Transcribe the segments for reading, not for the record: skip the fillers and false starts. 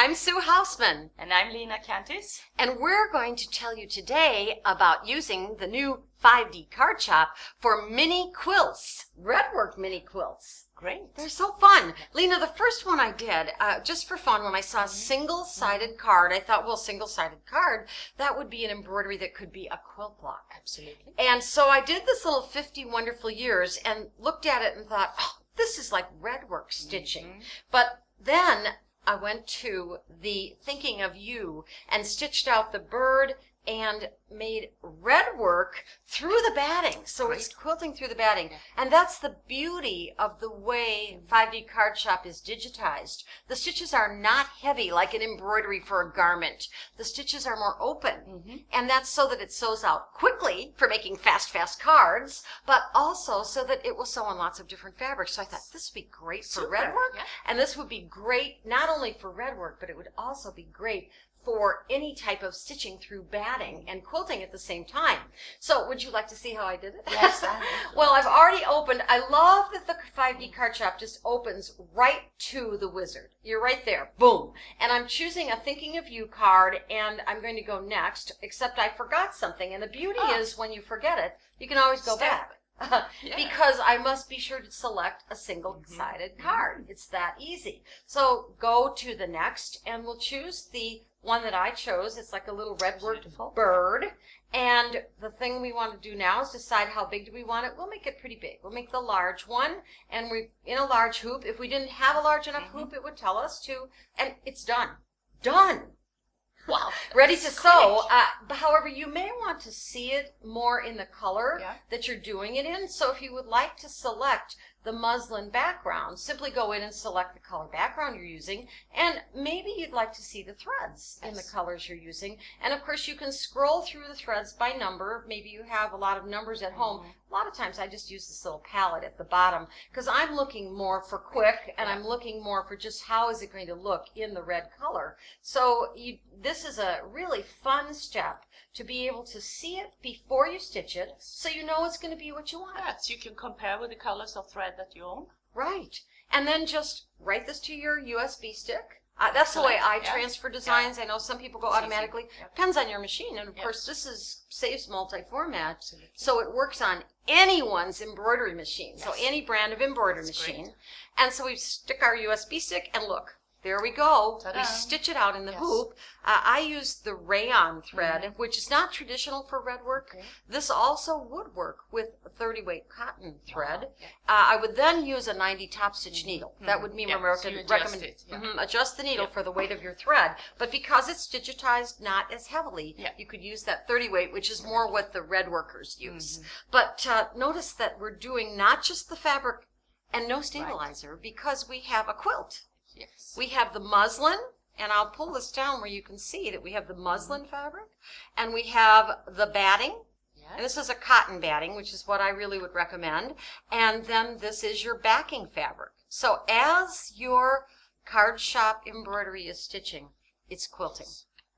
I'm Sue Hausmann. And I'm Lena Kantis. And we're going to tell you today about using the new 5D card shop for mini quilts, Redwork mini quilts. Great. They're so fun. Lena, the first one I did, just for fun, when I saw a single-sided card, I thought, well, single-sided card, that would be an embroidery that could be a quilt block. Absolutely. And so I did this little 50 Wonderful Years and looked at it and thought, oh, this is like Redwork stitching. But then I went to the Thinking of You and stitched out the bird and made Redwork through the batting. So it's quilting through the batting. And that's the beauty of the way 5D Card Shop is digitized. The stitches are not heavy like an embroidery for a garment. The stitches are more open. And that's so that it sews out quickly for making fast cards, but also so that it will sew on lots of different fabrics. So I thought this would be great for Redwork. And this would be great not only for Redwork, but it would also be great for any type of stitching through batting and quilting at the same time. So would you like to see how I did it? Yes. Well, I've already opened. I love that the 5D card shop just opens right to the wizard. You're right there. Boom. And I'm choosing a Thinking of You card, and I'm going to go next, except I forgot something. And the beauty is when you forget it, you can always go back. Because I must be sure to select a single-sided card. It's that easy. So go to the next, and we'll choose the one that I chose. It's like a little Redwork bird. And the thing we want to do now is decide how big do we want it. We'll make it pretty big. We'll make the large one, and we're in a large hoop. If we didn't have a large enough hoop, it would tell us to, and it's done. Done. Wow. Ready to sew. However, you may want to see it more in the color that you're doing it in. So if you would like to select the muslin background, simply go in and select the color background you're using, and maybe you'd like to see the threads in the colors you're using. And of course you can scroll through the threads by number. Maybe you have a lot of numbers at home. A lot of times I just use this little palette at the bottom because I'm looking more for quick, and I'm looking more for just how is it going to look in the red color. So this is a really fun step to be able to see it before you stitch it, so you know it's going to be what you want. Yes, you can compare with the colors of thread that you own. Right. And then just write this to your USB stick. That's the way I transfer designs. I know some people go automatically. Depends on your machine. And of course, this saves multi-format. So it works on anyone's embroidery machine. So any brand of embroidery machine. Great. And so we stick our USB stick and look. There we go. We stitch it out in the hoop. I use the rayon thread, which is not traditional for Redwork. This also would work with a 30-weight cotton thread. I would then use a 90 top stitch needle. That would mean adjust the needle for the weight of your thread. But because it's digitized not as heavily, you could use that 30 weight, which is more what the Redworkers use. But notice that we're doing not just the fabric and no stabilizer because we have a quilt. Yes. We have the muslin, and I'll pull this down where you can see that we have the muslin fabric, and we have the batting. And this is a cotton batting, which is what I really would recommend. And then this is your backing fabric. So as your card shop embroidery is stitching, it's quilting.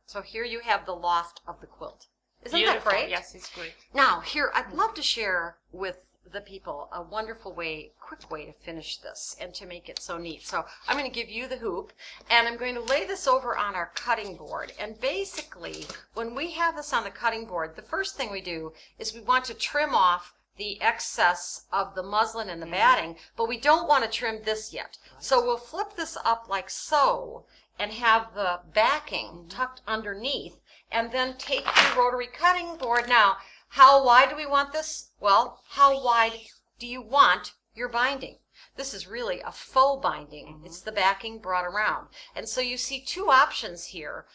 So here you have the loft of the quilt. Isn't that great? Yes, it's great. Now, here, I'd love to share with the people a wonderful way, quick way to finish this and to make it so neat. So I'm going to give you the hoop, and I'm going to lay this over on our cutting board. And basically, when we have this on the cutting board, the first thing we do is we want to trim off the excess of the muslin and the batting, but we don't want to trim this yet. So we'll flip this up like so and have the backing tucked underneath, and then take the rotary cutting board. Now, how wide do we want this? Well, how wide do you want your binding? This is really a faux binding. It's the backing brought around. And so you see two options here.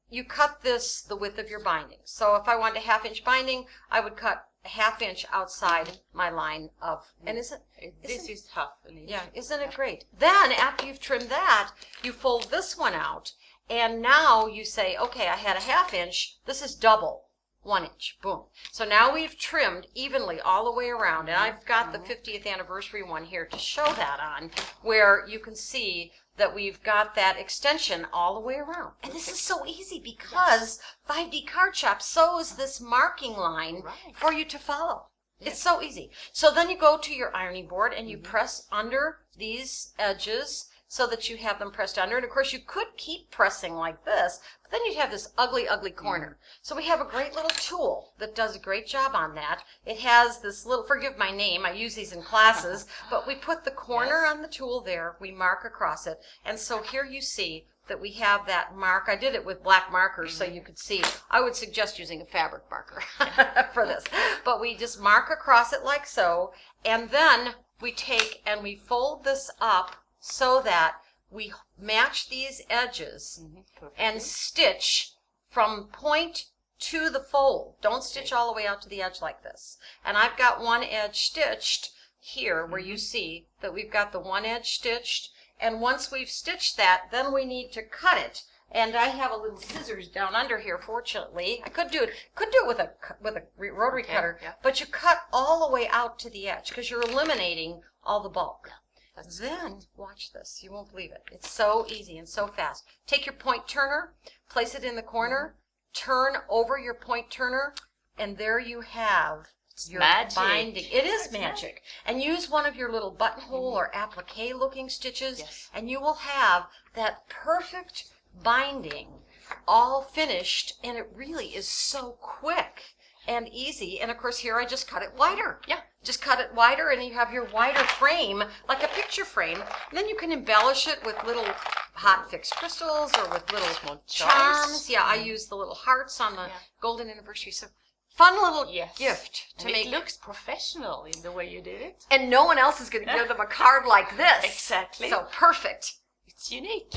You cut this the width of your binding. So if I want a 1/2-inch binding, I would cut a 1/2 inch outside my line of, and this is 1/2 inch. Yeah, isn't it great? Then after you've trimmed that, you fold this one out, and now you say, okay, I had a 1/2 inch, this is double. 1 inch, boom. So now we've trimmed evenly all the way around, and I've got the 50th anniversary one here to show that on, where you can see that we've got that extension all the way around. And this is so easy because 5D Card Shop sews this marking line for you to follow. It's so easy. So then you go to your ironing board and you press under these edges so that you have them pressed under. And of course you could keep pressing like this, but then you'd have this ugly, ugly corner. So we have a great little tool that does a great job on that. It has this little, forgive my name, I use these in classes, but we put the corner on the tool there, we mark across it, and so here you see that we have that mark. I did it with black markers so you could see. I would suggest using a fabric marker for this. But we just mark across it like so, and then we take and we fold this up so that we match these edges and stitch from point to the fold. Don't stitch all the way out to the edge like this. And I've got one edge stitched here where you see that we've got the one edge stitched. And once we've stitched that, then we need to cut it. And I have a little scissors down under here, fortunately. I could do it with a rotary cutter, but you cut all the way out to the edge because you're eliminating all the bulk. Then, watch this. You won't believe it. It's so easy and so fast. Take your point turner, place it in the corner, turn over your point turner, and there you have your binding. It is magic. And use one of your little buttonhole or applique looking stitches, and you will have that perfect binding all finished, and it really is so quick and easy. And of course here I just cut it wider. Just cut it wider and you have your wider frame, like a picture frame. And then you can embellish it with little hot fixed crystals or with little charms. I use the little hearts on the golden anniversary. So fun little gift to make. It looks professional in the way you did it. And no one else is going to give them a card like this. Exactly. So perfect. It's unique.